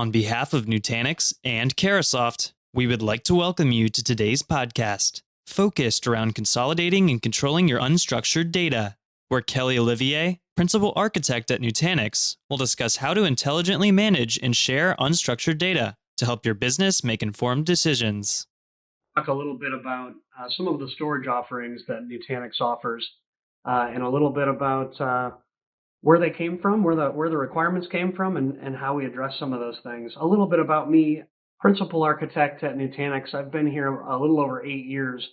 On behalf of Nutanix and Carahsoft, we would like to welcome you to today's podcast, focused around consolidating and controlling your unstructured data, where Kelly Olivier, Principal Architect at Nutanix, will discuss how to intelligently manage and share unstructured data to help your business make informed decisions. Talk a little bit about some of the storage offerings that Nutanix offers, and a little bit about where they came from, where the requirements came from, and how we address some of those things. A little bit about me, Principal Architect at Nutanix. I've been here a little over 8 years.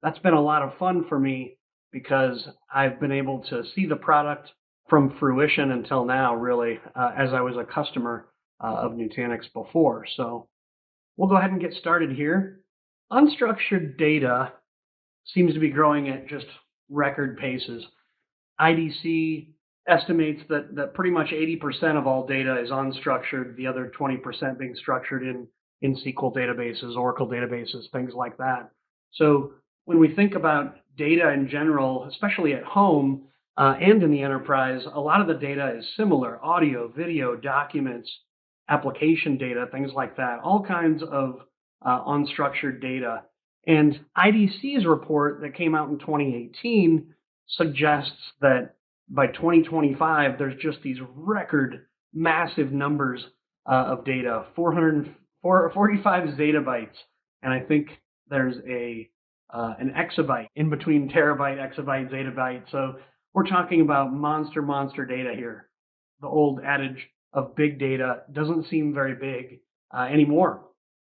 That's been a lot of fun for me because I've been able to see the product from fruition until now, really, as I was a customer of Nutanix before. So we'll go ahead and get started here. Unstructured data seems to be growing at just record paces. IDC estimates that pretty much 80% of all data is unstructured, the other 20% being structured in SQL databases, Oracle databases, things like that. So when we think about data in general, especially at home and in the enterprise, a lot of the data is similar: audio, video, documents, application data, things like that, all kinds of unstructured data. And IDC's report that came out in 2018 suggests that by 2025, there's just these record massive numbers of data, 445 zettabytes. And I think there's an exabyte in between terabyte, exabyte, zettabyte. So we're talking about monster data here. The old adage of big data doesn't seem very big anymore.